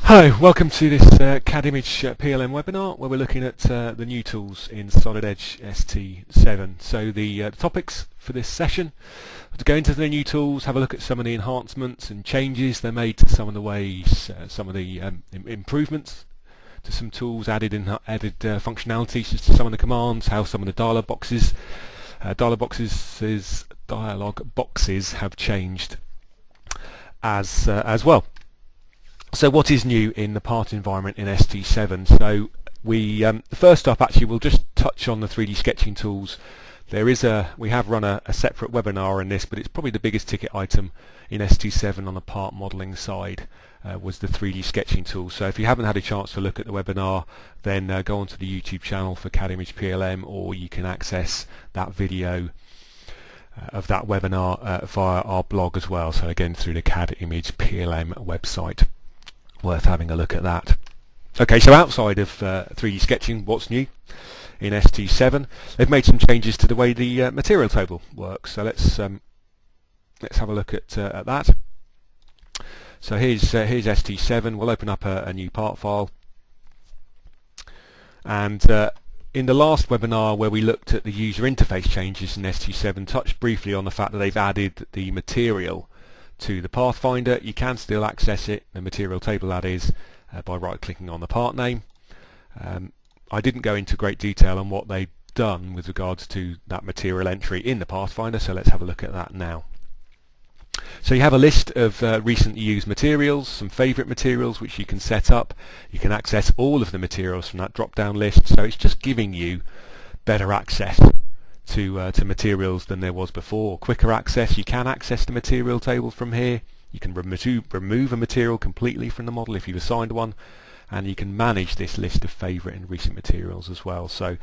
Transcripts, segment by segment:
Hi, welcome to this CAD image PLM webinar where we're looking at the new tools in Solid Edge ST7. So the topics for this session are to go into the new tools, have a look at some of the enhancements and changes they made to some of the ways, some of the improvements to some tools, added functionalities to some of the commands, how some of the dialog boxes have changed as well. So what is new in the part environment in ST7? So first up, actually, we'll just touch on the 3D sketching tools. We have run a separate webinar on this, but it's probably the biggest ticket item in ST7 on the part modelling side was the 3D sketching tool. So if you haven't had a chance to look at the webinar, then go onto the YouTube channel for CAD Image PLM, or you can access that video of that webinar via our blog as well. So again, through the CAD Image PLM website. Worth having a look at that. Okay, so outside of 3D sketching, what's new in ST7? They've made some changes to the way the material table works. So let's have a look at that. So here's ST7. We'll open up a new part file, and in the last webinar where we looked at the user interface changes in ST7, touched briefly on the fact that they've added the material to the Pathfinder. You can still access it, the material table that is, by right-clicking on the part name. I didn't go into great detail on what they've done with regards to that material entry in the Pathfinder, so let's have a look at that now. So you have a list of recently used materials, some favourite materials which you can set up. You can access all of the materials from that drop-down list, so it's just giving you better access to materials than there was before. Quicker access. You can access the material table from here. You can remove a material completely from the model if you've assigned one, and you can manage this list of favourite and recent materials as well. So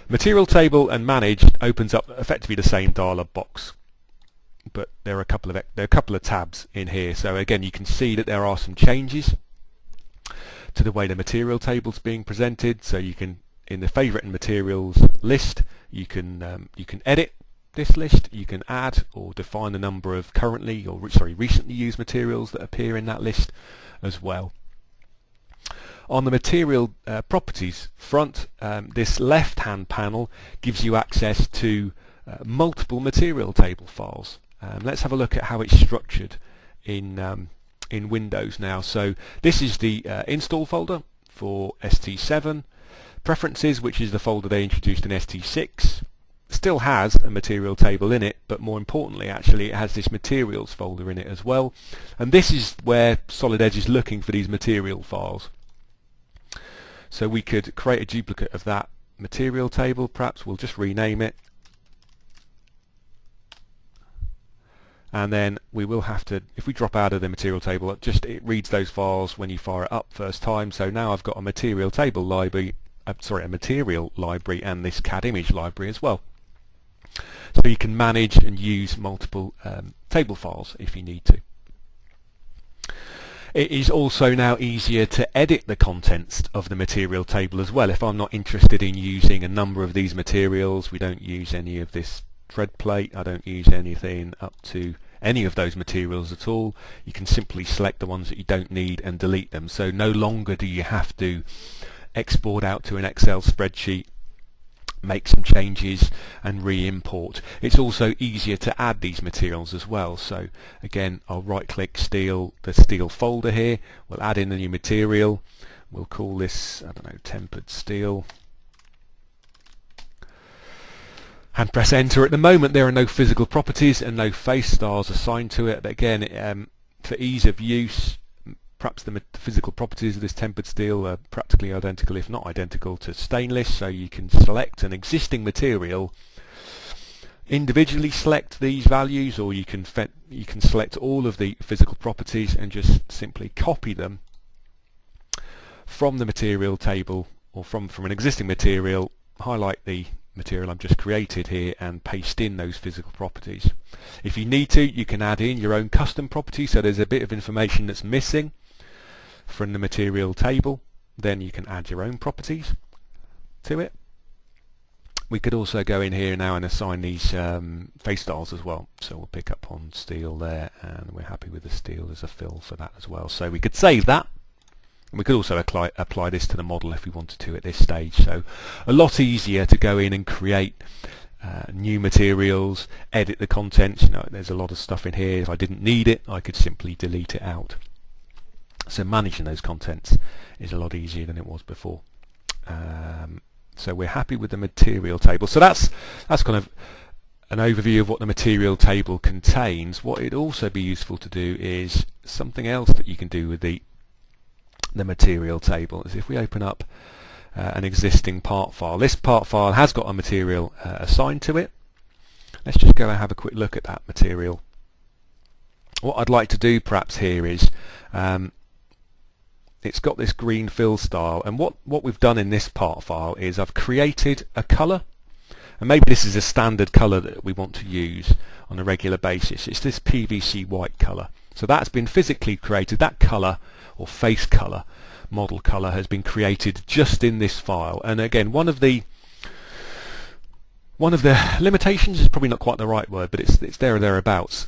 material table and manage opens up effectively the same dialog box, but there are a couple of tabs in here. So again, you can see that there are some changes to the way the material table is being presented. So you can, in the favourite and materials list, you can edit this list. You can add or define the number of recently used materials that appear in that list as well. On the material properties front, this left-hand panel gives you access to multiple material table files. Let's have a look at how it's structured in Windows now. So this is the install folder for ST7. Preferences, which is the folder they introduced in ST6, still has a material table in it, but more importantly, actually, it has this materials folder in it as well. And this is where Solid Edge is looking for these material files. So we could create a duplicate of that material table. Perhaps we'll just rename it, and then we will have to, if we drop out of the material table, it reads those files when you fire it up first time. So now I've got a material table library, a material library, and this CAD image library as well. So you can manage and use multiple table files if you need to. It is also now easier to edit the contents of the material table as well. If I'm not interested in using a number of these materials, we don't use any of this thread plate, I don't use anything up to any of those materials at all, you can simply select the ones that you don't need and delete them. So no longer do you have to export out to an Excel spreadsheet, make some changes and re-import. It's also easier to add these materials as well. So again, I'll right-click the steel folder here, we'll add in a new material, we'll call this, I don't know, tempered steel, and press enter. At the moment there are no physical properties and no face stars assigned to it, but again, for ease of use, perhaps the physical properties of this tempered steel are practically identical, if not identical, to stainless. So you can select an existing material, individually select these values, or you can select all of the physical properties and just simply copy them from the material table or from an existing material, highlight the material I've just created here and paste in those physical properties. If you need to, you can add in your own custom properties, so there's a bit of information that's missing from the material table, then you can add your own properties to it. We could also go in here now and assign these face styles as well. So we'll pick up on steel there, and we're happy with the steel as a fill for that as well. So we could save that And we could also apply this to the model if we wanted to at this stage. So a lot easier to go in and create new materials, edit the contents. You know, there's a lot of stuff in here. If I didn't need it, I could simply delete it out. So managing those contents is a lot easier than it was before. So we're happy with the material table. So that's kind of an overview of what the material table contains. What it'd also be useful to do is something else that you can do with the material table is if we open up an existing part file. This part file has got a material assigned to it. Let's just go and have a quick look at that material. What I'd like to do perhaps here is it's got this green fill style, and what we've done in this part file is I've created a colour, and maybe this is a standard colour that we want to use on a regular basis. It's this PVC white colour. So that's been physically created. That colour, or face colour, model colour, has been created just in this file. And again, one of the limitations is probably not quite the right word, but it's there or thereabouts.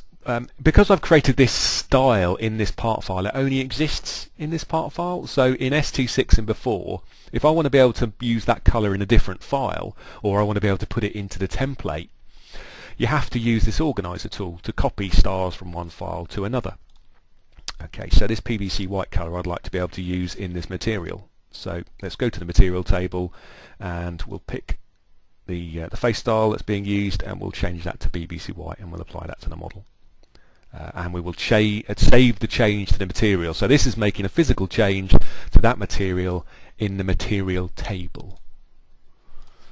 Because I've created this style in this part file, it only exists in this part file. So in ST6 and before, if I want to be able to use that colour in a different file, or I want to be able to put it into the template, you have to use this organizer tool to copy stars from one file to another. Okay, so this PVC white colour I'd like to be able to use in this material. So let's go to the material table and we'll pick the face style that's being used, and we'll change that to PVC white, and we'll apply that to the model. And we will save the change to the material. So this is making a physical change to that material in the material table.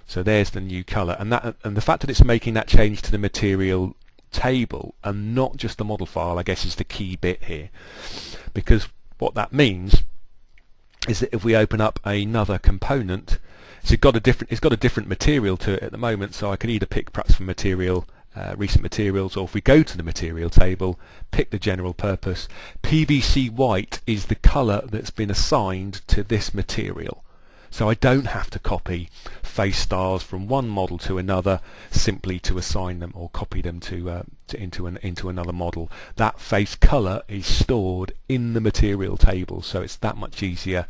So there's the new colour, and the fact that it's making that change to the material table and not just the model file, I guess, is the key bit here, because what that means is that if we open up another component, so it's got a different material to it at the moment. So I could either pick perhaps from material, recent materials, or if we go to the material table, pick the general purpose. PVC white is the colour that's been assigned to this material. So I don't have to copy face stars from one model to another simply to assign them or copy them into another model. That face colour is stored in the material table, so it's that much easier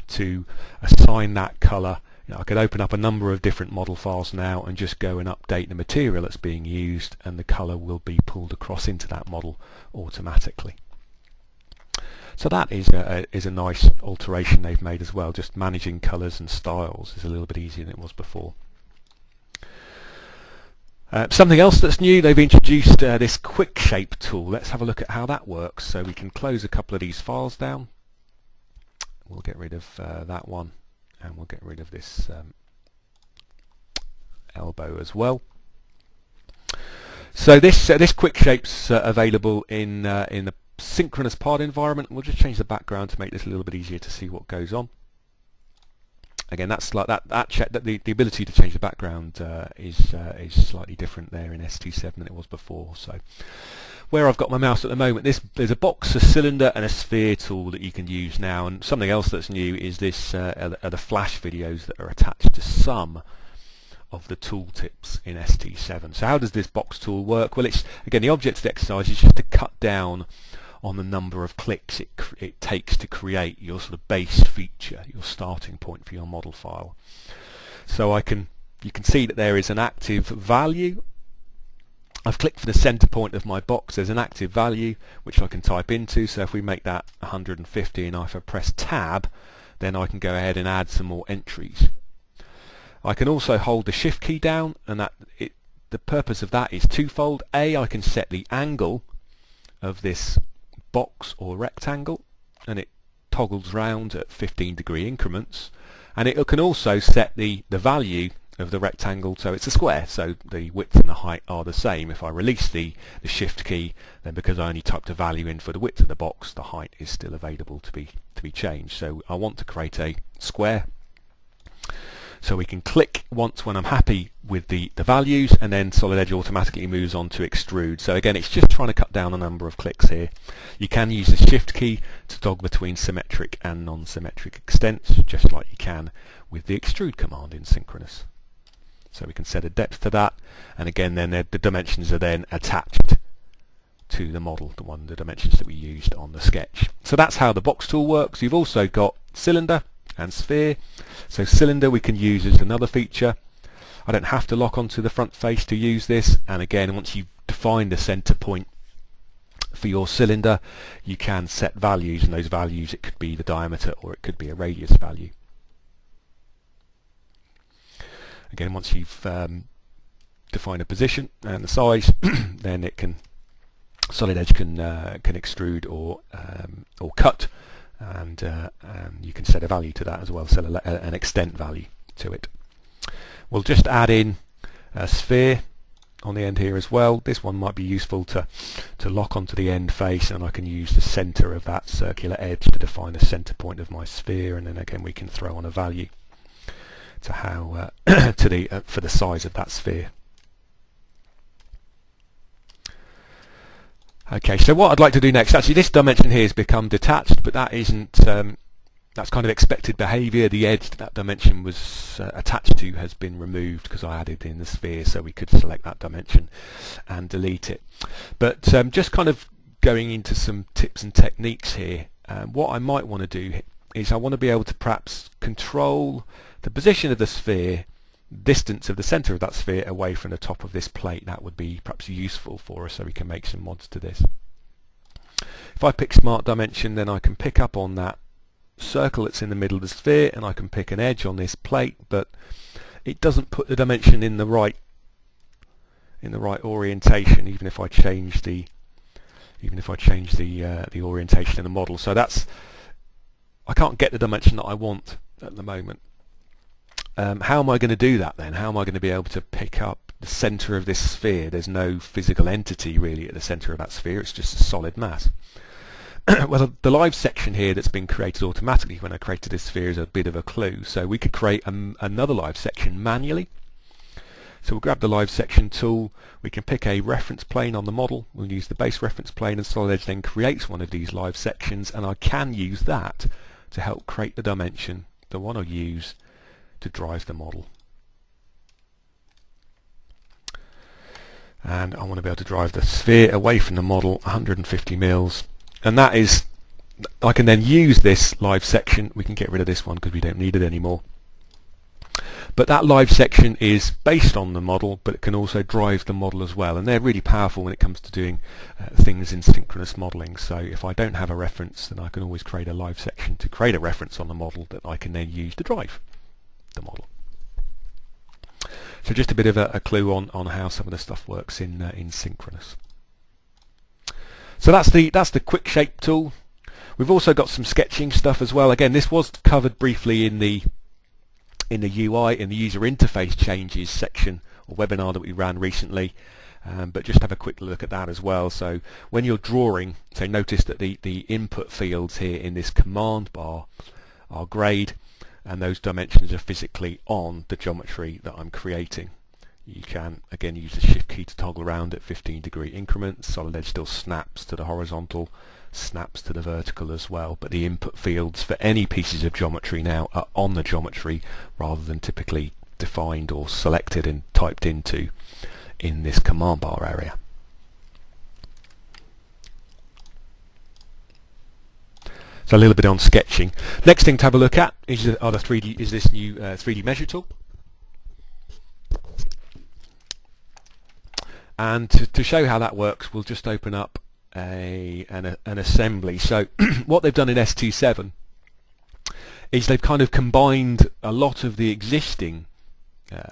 to assign that colour. I could open up a number of different model files now and just go and update the material that's being used, and the colour will be pulled across into that model automatically. So that is a nice alteration they've made as well. Just managing colours and styles is a little bit easier than it was before. Something else that's new, they've introduced this quick shape tool. Let's have a look at how that works. So we can close a couple of these files down. We'll get rid of that one, and we'll get rid of this elbow as well. So this quick shape's available in the synchronous part environment. We'll just change the background to make this a little bit easier to see what goes on. Again, that's like the ability to change the background is slightly different there in ST7 than it was before. So where I've got my mouse at the moment, there's a box, a cylinder and a sphere tool that you can use now. And something else that's new is this are the flash videos that are attached to some of the tooltips in ST7. So how does this box tool work? Well, it's again, the object of the exercise is just to cut down on the number of clicks it takes to create your sort of base feature, your starting point for your model file. So you can see that there is an active value. I've clicked for the center point of my box. There's an active value which I can type into. So if we make that 150, and if I press tab, then I can go ahead and add some more entries. I can also hold the shift key down, and the purpose of that is twofold. A, I can set the angle of this box or rectangle, and it toggles round at 15-degree increments, and it can also set the value of the rectangle so it's a square, so the width and the height are the same. If I release the shift key, then because I only typed a value in for the width of the box, the height is still available to be changed. So I want to create a square. So we can click once when I'm happy with the values, and then Solid Edge automatically moves on to extrude. So again, it's just trying to cut down the number of clicks here. You can use the shift key to toggle between symmetric and non-symmetric extents, just like you can with the extrude command in synchronous. So we can set a depth to that, and again then the dimensions are then attached to the model, the dimensions that we used on the sketch. So that's how the box tool works. You've also got cylinder and sphere. So cylinder we can use as another feature. I don't have to lock onto the front face to use this, and again, once you've defined the center point for your cylinder, you can set values, and those values, it could be the diameter or it could be a radius value. Again, once you've defined a position and the size, then it can Solid Edge can extrude or cut, and you can set a value to that as well, set an extent value to it. We'll just add in a sphere on the end here as well. This one might be useful to lock onto the end face, and I can use the center of that circular edge to define the center point of my sphere, and then again we can throw on a value to how for the size of that sphere. Okay, so what I'd like to do next, actually this dimension here has become detached, but that isn't, that's kind of expected behaviour. The edge that dimension was attached to has been removed because I added in the sphere, so we could select that dimension and delete it. But just kind of going into some tips and techniques here, what I might want to do is I want to be able to perhaps control the position of the sphere, distance of the center of that sphere away from the top of this plate. That would be perhaps useful for us, so we can make some mods to this. If I pick Smart Dimension, then I can pick up on that circle that's in the middle of the sphere, and I can pick an edge on this plate, but it doesn't put the dimension in the right orientation, even if I change the orientation in the model. So I can't get the dimension that I want at the moment. How am I going to do that then? How am I going to be able to pick up the center of this sphere? There's no physical entity really at the center of that sphere, it's just a solid mass. Well, the live section here that's been created automatically when I created this sphere is a bit of a clue. So we could create another live section manually. So we'll grab the live section tool, we can pick a reference plane on the model, we'll use the base reference plane, and Solid Edge then creates one of these live sections, and I can use that to help create the dimension, the one I use to drive the model. And I want to be able to drive the sphere away from the model 150 mils, and that is, I can then use this live section. We can get rid of this one because we don't need it anymore, but that live section is based on the model, but it can also drive the model as well, and they're really powerful when it comes to doing things in synchronous modeling. So if I don't have a reference, then I can always create a live section to create a reference on the model that I can then use to drive the model. So just a bit of a clue on how some of the stuff works in synchronous. So that's the quick shape tool. We've also got some sketching stuff as well. Again, this was covered briefly in the UI, in the user interface changes section or webinar that we ran recently, but just have a quick look at that as well. So when you're drawing, so notice that the input fields here in this command bar are grayed, and those dimensions are physically on the geometry that I'm creating. You can again use the shift key to toggle around at 15-degree increments. Solid Edge still snaps to the horizontal, snaps to the vertical as well, but the input fields for any pieces of geometry now are on the geometry rather than typically defined or selected and typed into in this command bar area. So a little bit on sketching. Next thing to have a look at is this new 3D measure tool. And to show how that works, we'll just open up an assembly. So what they've done in ST7 is they've kind of combined a lot of the existing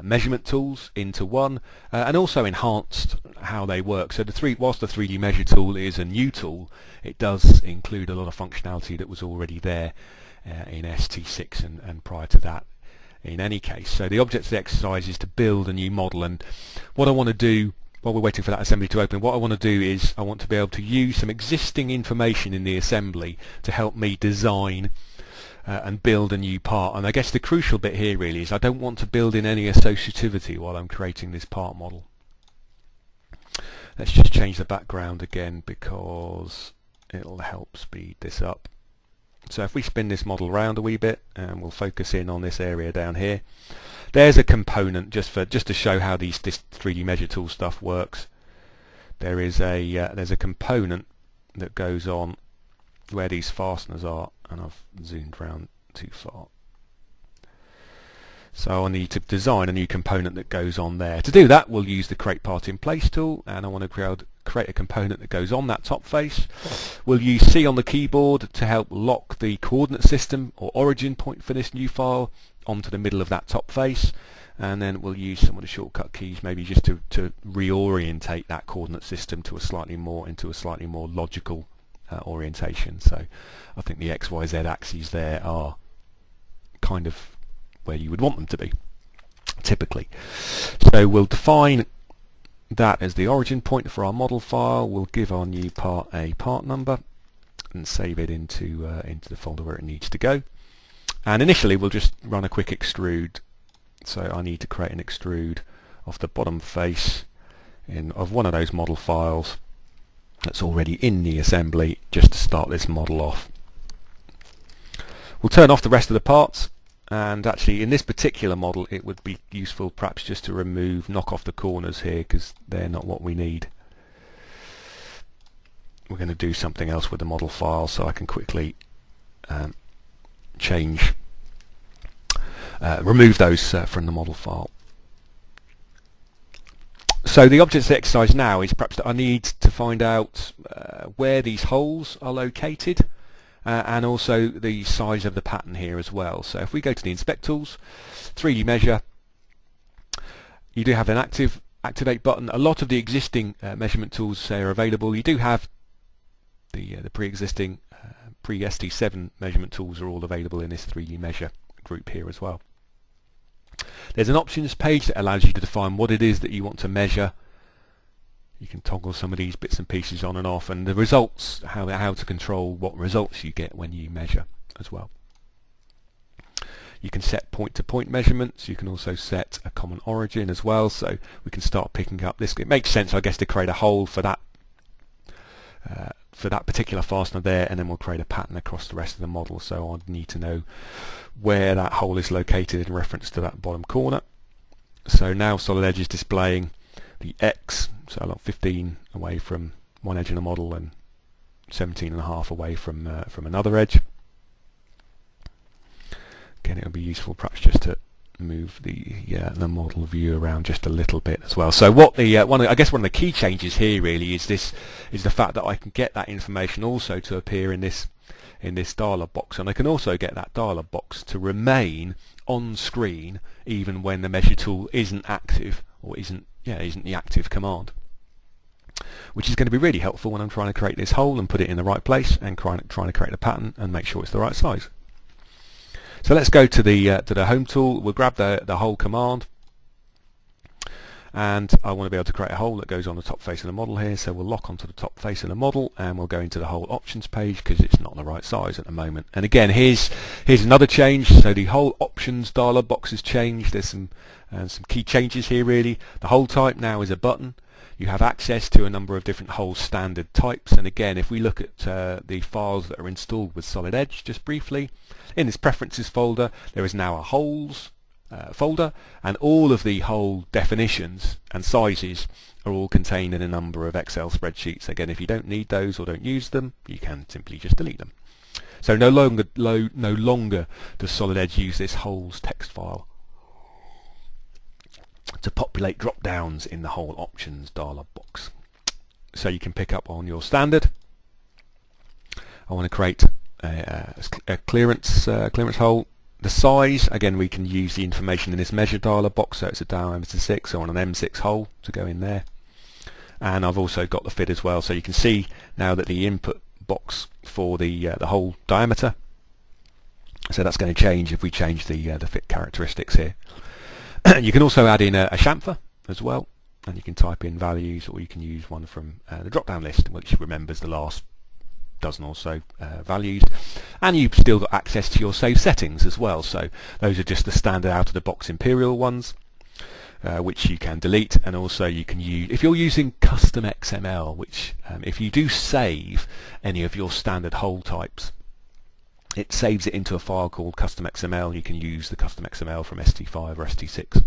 measurement tools into one, and also enhanced how they work. So whilst the 3D measure tool is a new tool, it does include a lot of functionality that was already there in ST6 and prior to that in any case. So the object of the exercise is to build a new model, and what I want to do while we're waiting for that assembly to open, what I want to do is I want to be able to use some existing information in the assembly to help me design and build a new part. And I guess the crucial bit here really is I don't want to build in any associativity while I'm creating this part model. Let's just change the background again because it'll help speed this up. So if we spin this model around a wee bit, and we'll focus in on this area down here, there's a component just to show how this 3D measure tool stuff works. there's a component that goes on where these fasteners are, and I've zoomed round too far. So I need to design a new component that goes on there. To do that, we'll use the Create Part in Place tool, and I want to create a component that goes on that top face. We'll use C on the keyboard to help lock the coordinate system or origin point for this new file onto the middle of that top face, and then we'll use some of the shortcut keys maybe just to reorientate that coordinate system to into a slightly more logical orientation. So I think the X, Y, Z axes there are kind of where you would want them to be typically. So we'll define that as the origin point for our model file. We'll give our new part a part number and save it into the folder where it needs to go. And initially we'll just run a quick extrude. So I need to create an extrude of the bottom face of one of those model files that's already in the assembly, just to start this model off. We'll turn off the rest of the parts, and actually in this particular model it would be useful perhaps just to knock off the corners here, because they're not what we need. We're going to do something else with the model file, so I can quickly remove those from the model file. So the object exercise now is perhaps that I need to find out where these holes are located, and also the size of the pattern here as well. So if we go to the Inspect Tools, 3D Measure, you do have an Activate button. A lot of the existing measurement tools are available. You do have the pre-existing pre-ST7 measurement tools are all available in this 3D Measure group here as well. There's an options page that allows you to define what it is that you want to measure. You can toggle some of these bits and pieces on and off, and the results, how to control what results you get when you measure as well. You can set point-to-point measurements. You can also set a common origin as well, so we can start picking up this. It makes sense, I guess, to create a hole for that particular fastener there, and then we'll create a pattern across the rest of the model. So I need to know where that hole is located in reference to that bottom corner. So now Solid Edge is displaying the X, so I'll 15 away from one edge in the model and 17.5 away from another edge. Again, it would be useful perhaps just to move the model view around just a little bit as well. So what one of the key changes here really is the fact that I can get that information also to appear in this dialog box, and I can also get that dialog box to remain on screen even when the measure tool isn't active, or isn't the active command, which is going to be really helpful when I'm trying to create this hole and put it in the right place and trying to create a pattern and make sure it's the right size. So let's go to the home tool. We'll grab the hole command, and I want to be able to create a hole that goes on the top face of the model here. So we'll lock onto the top face of the model, and we'll go into the hole options page because it's not the right size at the moment. And again, here's another change. So the hole options dialog box has changed. There's some key changes here really. The hole type now is a button. You have access to a number of different hole standard types, and again, if we look at the files that are installed with Solid Edge just briefly, in this preferences folder there is now a holes folder, and all of the hole definitions and sizes are all contained in a number of Excel spreadsheets. Again, if you don't need those or don't use them, you can simply just delete them. So no longer does Solid Edge use this holes text file to populate drop-downs in the hole options dialog box. So you can pick up on your standard. I want to create a clearance hole. The size, again, we can use the information in this measure dialog box, so it's a diameter 6, so on an M6 hole to go in there. And I've also got the fit as well, so you can see now that the input box for the hole diameter, so that's going to change if we change the fit characteristics here. You can also add in a chamfer as well, and you can type in values, or you can use one from the drop-down list, which remembers the last dozen or so values, and you've still got access to your save settings as well. So those are just the standard out-of-the-box Imperial ones, which you can delete, and also you can use, if you're using custom XML, which if you do save any of your standard hole types, it saves it into a file called custom XML. You can use the custom XML from ST5 or ST6,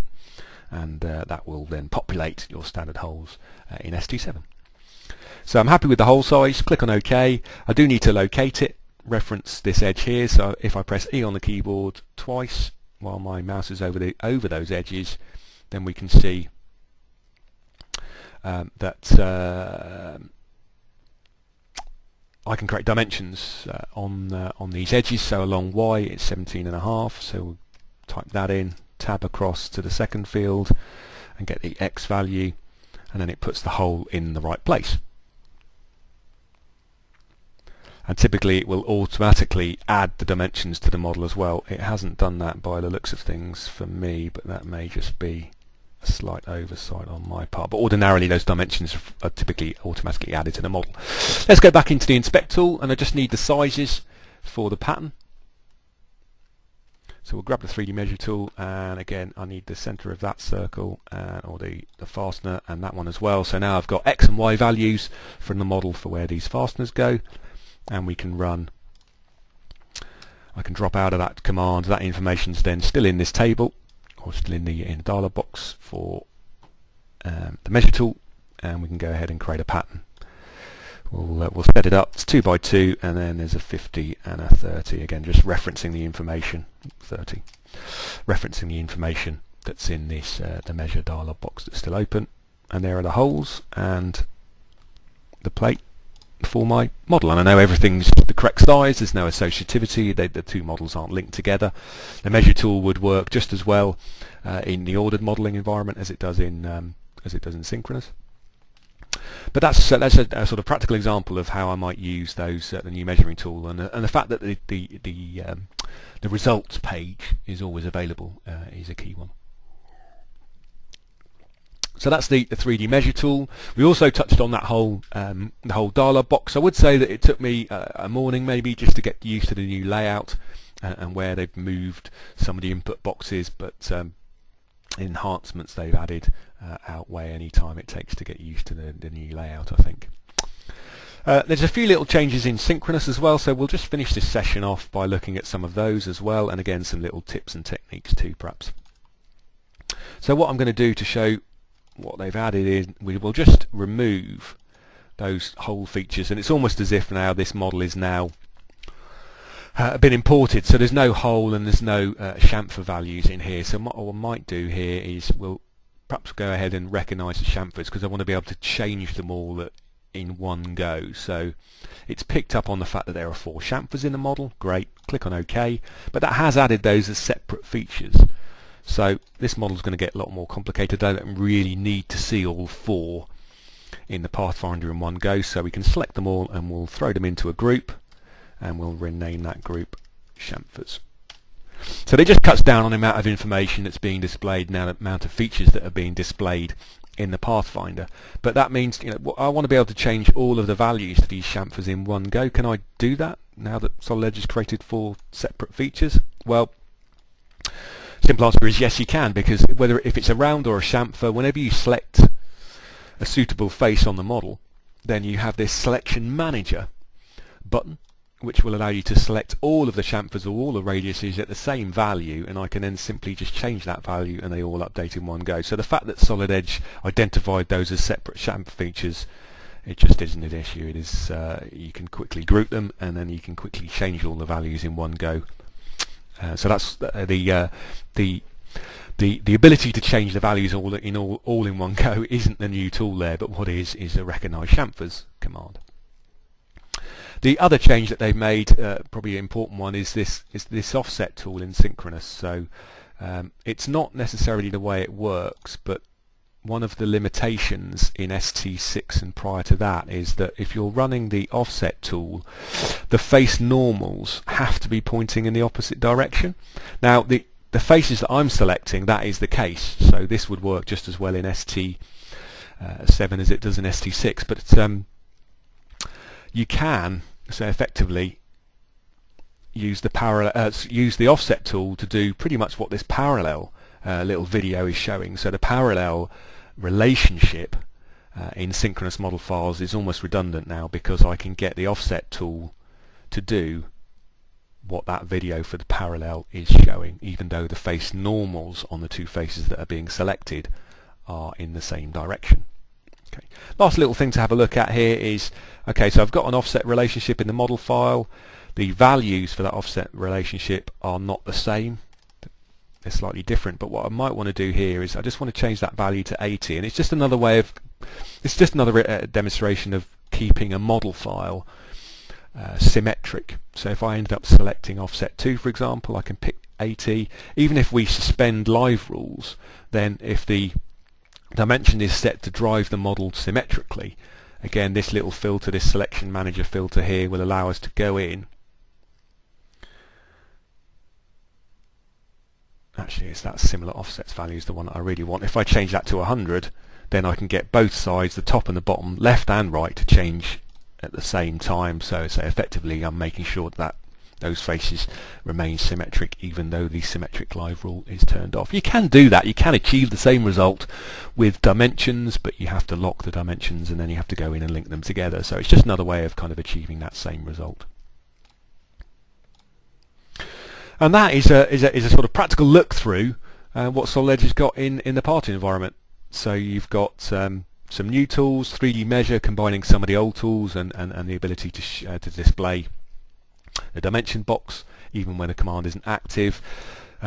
and that will then populate your standard holes in ST7. So I'm happy with the hole size, click on OK. I do need to locate it, reference this edge here, so if I press E on the keyboard twice while my mouse is over those edges, then we can see that I can create dimensions on these edges. So along Y it's 17.5, so we'll type that in, tab across to the second field and get the X value, and then it puts the hole in the right place. And typically it will automatically add the dimensions to the model as well. It hasn't done that by the looks of things for me, but that may just be a slight oversight on my part. But ordinarily those dimensions are typically automatically added to the model. Let's go back into the inspect tool, and I just need the sizes for the pattern. So we'll grab the 3D measure tool, and again I need the center of that circle or the fastener, and that one as well. So now I've got X and Y values from the model for where these fasteners go, and we can run. I can drop out of that command. That information's then still in this table, or still in the dialog box for the measure tool, and we can go ahead and create a pattern. We'll set it up. It's 2 by 2, and then there's a 50 and a 30. Again, just referencing the information. 30, referencing the information that's in this the measure dialog box that's still open. And there are the holes and the plate for my model, and I know everything's the correct size. There's no associativity. The two models aren't linked together. The measure tool would work just as well in the ordered modeling environment as it does in synchronous. But that's a sort of practical example of how I might use those the new measuring tool, and the fact that the results page is always available is a key one. So that's the 3D measure tool. We also touched on that whole the whole dialog box. I would say that it took me a morning maybe just to get used to the new layout and where they've moved some of the input boxes, but enhancements they've added outweigh any time it takes to get used to the new layout, I think. There's a few little changes in synchronous as well, so we'll just finish this session off by looking at some of those as well, and again some little tips and techniques too perhaps. So what I'm going to do to show what they've added is we will just remove those hole features, and it's almost as if now this model is now been imported, so there's no hole and there's no chamfer values in here. So what I might do here is we'll perhaps go ahead and recognize the chamfers, because I want to be able to change them all in one go. So it's picked up on the fact that there are 4 chamfers in the model. Great, click on OK, but that has added those as separate features. So this model is going to get a lot more complicated. I don't really need to see all 4 in the Pathfinder in one go, so we can select them all and we'll throw them into a group, and we'll rename that group chamfers. So it just cuts down on the amount of information that's being displayed now, the amount of features that are being displayed in the Pathfinder. But that means, you know, I want to be able to change all of the values to these chamfers in one go. Can I do that now that Solid Edge has created 4 separate features? Well, simple answer is yes, you can, because if it's a round or a chamfer, whenever you select a suitable face on the model, then you have this selection manager button which will allow you to select all of the chamfers or all the radiuses at the same value, and I can then simply just change that value and they all update in one go. So the fact that Solid Edge identified those as separate chamfer features, it just isn't an issue. It is you can quickly group them, and then you can quickly change all the values in one go. So that's the ability to change the values all in one go isn't the new tool there, but what is a recognize chamfers command. The other change that they've made, probably an important one, is this offset tool in synchronous. So it's not necessarily the way it works, but one of the limitations in ST6 and prior to that is that if you're running the offset tool, the face normals have to be pointing in the opposite direction. Now the faces that I'm selecting, that is the case, so this would work just as well in ST7 as it does in ST6, but you can so effectively use the offset tool to do pretty much what this parallel little video is showing. So the parallel relationship in synchronous model files is almost redundant now, because I can get the offset tool to do what that video for the parallel is showing, even though the face normals on the 2 faces that are being selected are in the same direction. Okay. Last little thing to have a look at here is, okay, so I've got an offset relationship in the model file. The values for that offset relationship are not the same. They're slightly different, but what I might want to do here is I just want to change that value to 80, and it's just another way of, it's just another demonstration of keeping a model file symmetric. So if I ended up selecting offset 2, for example, I can pick 80. Even if we suspend live rules, then if the dimension is set to drive the model symmetrically, again this little filter, this selection manager filter here, will allow us to go in. Actually, it's that similar offsets value is the one that I really want. If I change that to 100, then I can get both sides, the top and the bottom, left and right, to change at the same time. So effectively I'm making sure that those faces remain symmetric even though the symmetric live rule is turned off. You can do that, you can achieve the same result with dimensions, but you have to lock the dimensions and then you have to go in and link them together. So it's just another way of kind of achieving that same result. And that is a sort of practical look through what Solid Edge has got in the parting environment. So you've got some new tools, 3D measure, combining some of the old tools, and the ability to display the dimension box even when a command isn't active.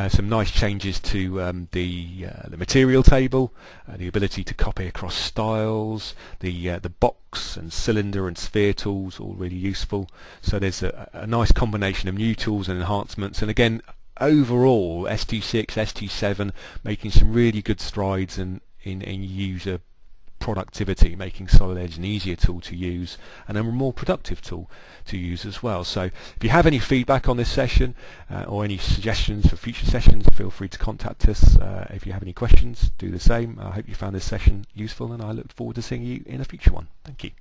Some nice changes to the material table, the ability to copy across styles, the box and cylinder and sphere tools, all really useful. So there's a nice combination of new tools and enhancements, and again overall ST6, ST7 making some really good strides in user productivity, making Solid Edge an easier tool to use and a more productive tool to use as well. So if you have any feedback on this session or any suggestions for future sessions, feel free to contact us. If you have any questions, do the same. I hope you found this session useful, and I look forward to seeing you in a future one. Thank you.